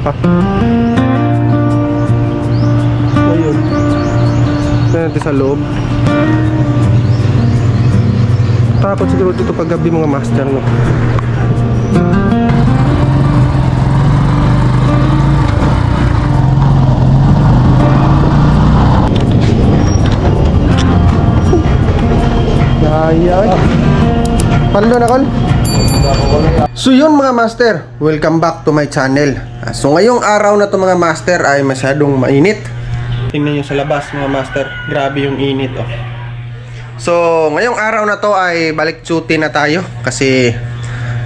pa. Ayun. Tignan natin sa loob. Takot siguro dito pag gabi mga master, no? Ayan. Palo na, Col. So yun mga master, welcome back to my channel. So ngayong araw na to mga master ay masyadong mainit. Tingnan nyo sa labas mga master, grabe yung init, oh. So ngayong araw na to ay balik duty na tayo. Kasi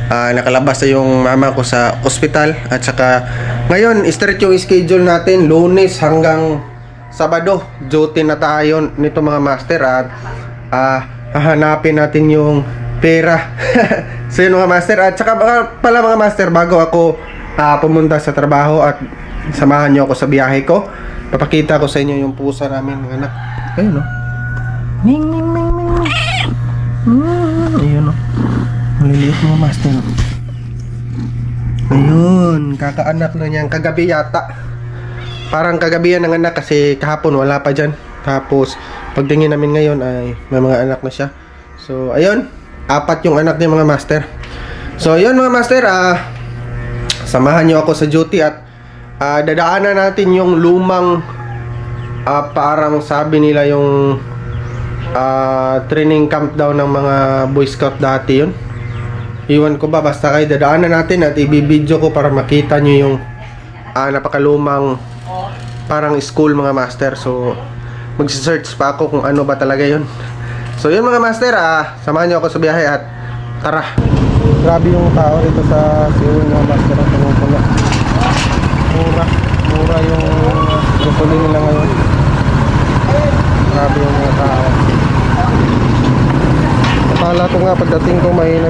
nakalabas na yung mama ko sa ospital. At saka ngayon straight yung schedule natin, Lunes hanggang Sabado duty na tayo nito mga master. At hahanapin natin yung pera. So yun mga master. At saka pala mga master, bago ako pumunta sa trabaho at samahan nyo ako sa biyahe ko, papakita ko sa inyo yung pusa namin mga anak. Ayun, no? Ning ning ning ning. Ayun, no? Maliliit mga master. Ayun, kakaanak na niyan kagabi yata. Parang kagabi yan ng anak kasi kahapon wala pa dyan. Tapos pagtingin namin ngayon ay may mga anak na siya. So ayun, 4 yung anak niya mga master. So ayun mga master, samahan nyo ako sa duty at dadaanan natin yung lumang parang sabi nila yung training camp daw ng mga Boy Scout dati yun. Iwan ko ba, basta kayo dadaanan natin at ibibideo ko para makita nyo yung napakalumang parang school mga master. So magsisearch pa ako kung ano ba talaga yun. So yun mga master, samahan nyo ako sa biyahe at tara. Grabe yung tao dito sa Seoul mga master at pumupula. Mura yung gasolina nila ngayon. Grabe yung mga tao. Akala ko nga pagdating ko may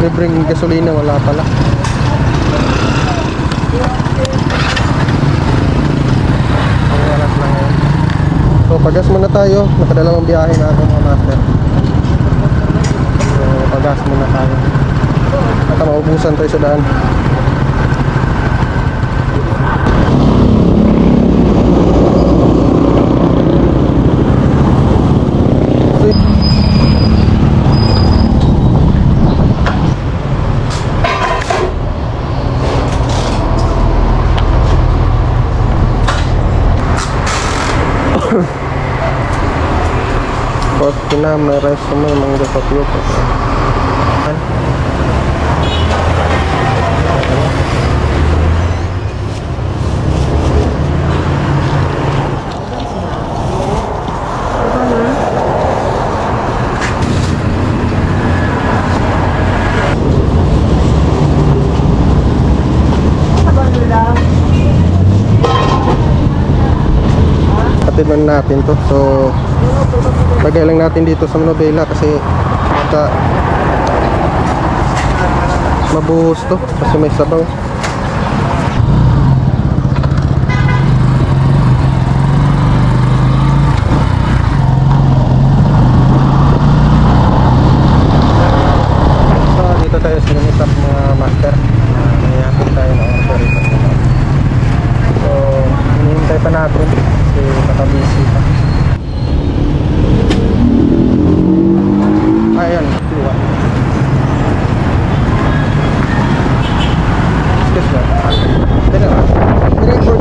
libreng gasolina, wala pala. So pagas muna tayo, nakadalawang biyahe na ako mga master. So pagas muna tayo at maubusan tayo sa daan. Kita may resume mga kapatid. Atiman natin to. So lagay lang natin dito sa Manobela kasi mabuhos to kasi may sabaw. So dito tayo sa Unitap mga master. Mayapin tayo na order ito. So hinihintay pa natin kasi nakabisi pa. Ayan, tuwa. Excuse me.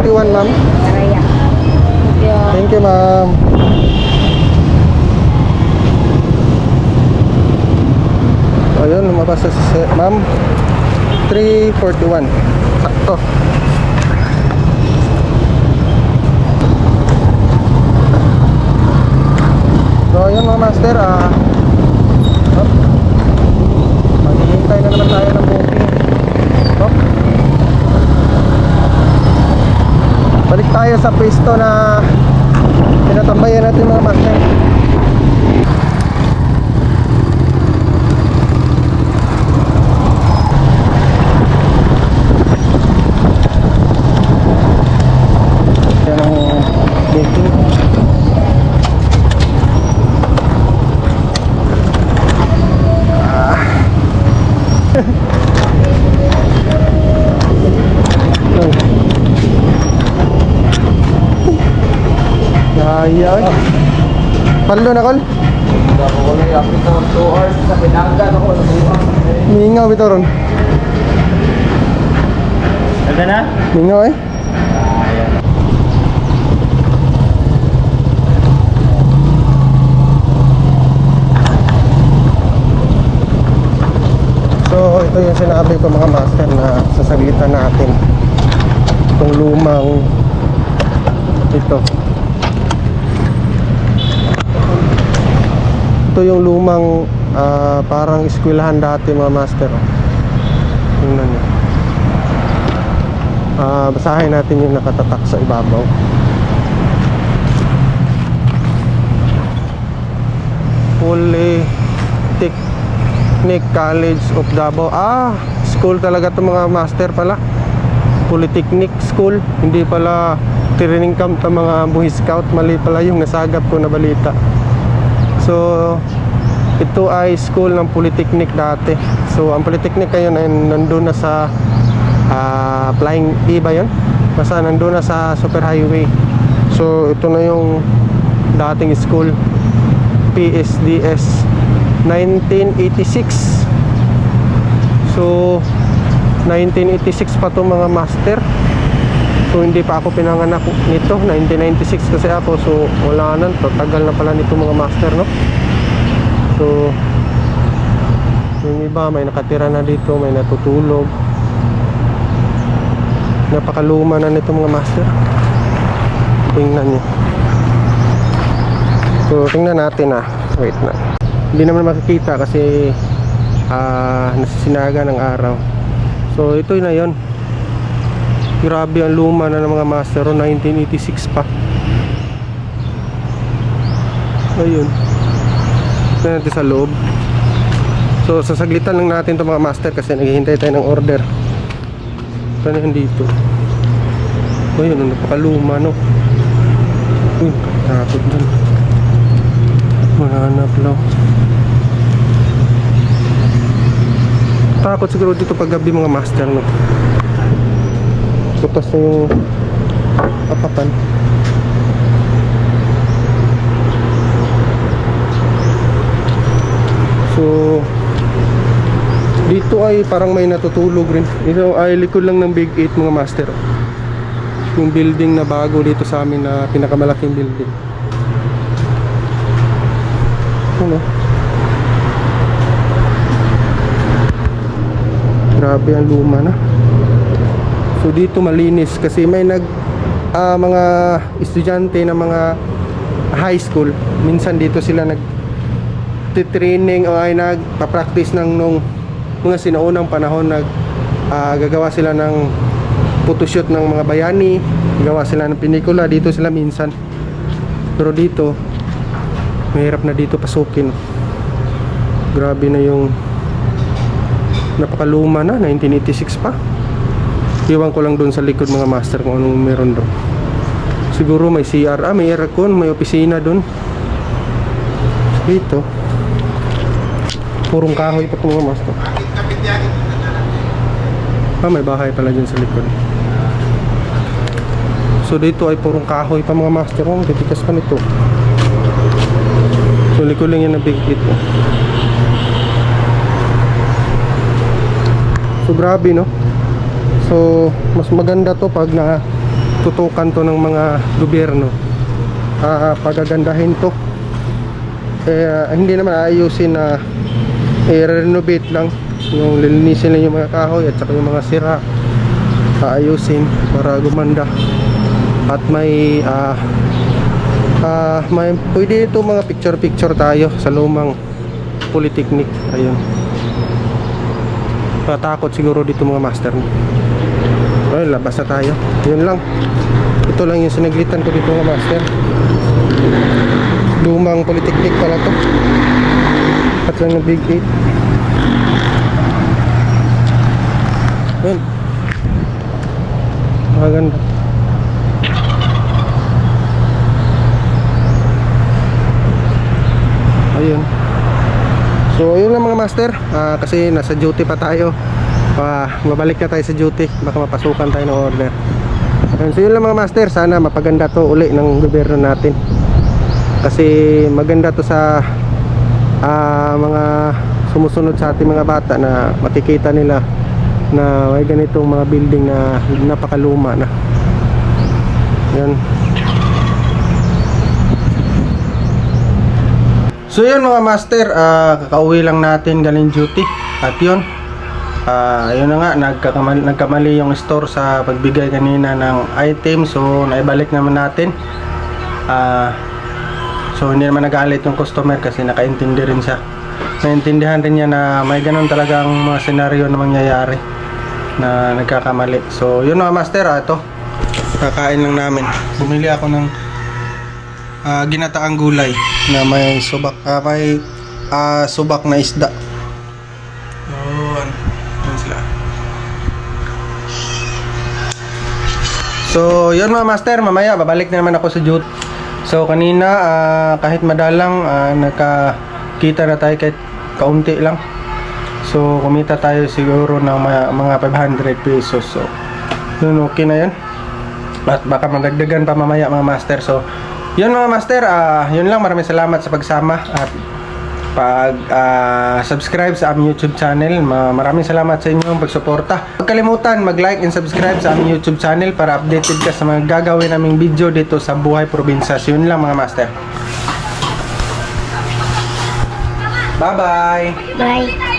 341 ma'am. Thank you ma'am. Ayun, lumabas sa ma'am. 341. Sakto. So ayun mga master, maghihintay na naman tayo ng booking. Balik tayo sa pwesto na tinatambayan natin mga master. Yan ang booking. Daya oy. Palo na kol. Ako ko lang yapit na 2 hours sa pinagan ako sa buwan. Mingaw bitaw ron. Aga na? Mingaw eh. So ito yung sinabi ko mga master na sasaglitan natin itong lumang ito yung lumang parang eskwelahan dati mga master. Tingnan nyo. Basahin natin yung nakatatak sa ibabaw. Polytechnic College of Davao. School talaga to mga master pala. Polytechnic School. Hindi pala training camp ng mga Boy Scout. Mali pala yung nasagap ko na balita. So ito ay school ng Polytechnic dati. So ang Polytechnic ngayon ay nandun na sa Flying E ba yun? Basta nandun na sa Super Highway. So ito na yung dating school, PSDS 1986. So 1986 pa to mga master. So hindi pa ako pinanganak nito, 1996 kasi ako. So wala na, tagal na pala nito mga master, no? So yung iba may nakatira na dito, may natutulog. Napakaluma na nito mga master. Tingnan nyo. So tingnan natin wait na. Hindi naman makikita kasi nasisinaga ng araw. So ito na yon. Grabe ang luma na ng mga master, 1986 pa. Ayun. Ito natin sa loob. So sasaglitan lang natin ito mga master kasi naghihintay tayo ng order. Ito na yan dito. Ayun, napakaluma, no? Uy, takot dun. Mahanap lang. Takot siguro dito pag gabi mga master, no? Tutas na yung apakan. So dito ay parang may natutulog rin. Ito ay likod lang ng Big 8 mga master. Yung building na bago dito sa amin na pinakamalaking building. Ano? Grabe ang luma na. So dito malinis kasi may mga estudyante na mga high school. Minsan dito sila nag-training o ay nagpa-practice ng nung mga sinaunang panahon. Gagawa sila ng photoshoot ng mga bayani, gagawa sila ng pelikula. Dito sila minsan. Pero dito mahirap na dito pasukin. Grabe na yung napakaluma na, 1986 pa. Iwan ko lang doon sa likod mga master kung anong meron doon. Siguro may CR, may aircon, may opisina doon. Dito purong kahoy pa mga master. May bahay pala dyan sa likod. So dito ay purong kahoy pa mga master. Titikas pa nito. So likod lang yan na big hit. So grabe, no? So mas maganda to pag natutukan to ng mga gobyerno. Pagagandahin to. Hindi naman ayusin na i-renovate lang. Yung lilinisin lang yung mga kahoy at saka yung mga sira ayusin para gumanda. At may pwede ito mga picture tayo sa lumang Polytechnic. Ayun. Patakot siguro dito mga master. Ayun, labas na tayo. Yun lang. Ito lang yung sinaglitan ko dito mga master. Lumang Polytechnic pala to. At lang na Big 8. Ayun. Maganda. Ayun. So ayun lang mga master. Kasi nasa duty pa tayo. Mabalik na tayo sa duty. Baka mapasukan tayo ng order. Ayun. So yun lang mga master. Sana mapaganda to uli ng gobyerno natin. Kasi maganda to sa mga sumusunod sa ating mga bata na makikita nila na may ganitong mga building na napakaluma na. Yan. So yun mga master, kakauwi lang natin galing duty. At yun, yun na nga, nagkamali yung store sa pagbigay kanina ng item. So naibalik naman natin. So hindi naman nagalit yung customer kasi nakaintindi rin siya. Naintindihan rin niya na may ganun talagang mga senaryo na mangyayari na nagkakamali. So yun mga master, ito kakain lang namin. Bumili ako ng ginataang gulay na may subak, subak na isda. Yun. Yun sila. So yun mga master, mamaya babalik na naman ako sa duty. So kanina kahit madalang nakakita na tayo kahit kaunti lang. So kumita tayo siguro ng mga 500 pesos. So yun, okay na yun. At baka madagdagan pa mamaya mga master. So yun mga master, yun lang. Maraming salamat sa pagsama at subscribe sa aming YouTube channel. Maraming salamat sa inyong pagsuporta. Huwag kalimutan mag-like and subscribe sa aming YouTube channel para updated ka sa mga gagawin naming video dito sa Buhay Probinsya. Yun lang mga master. Bye bye. Bye.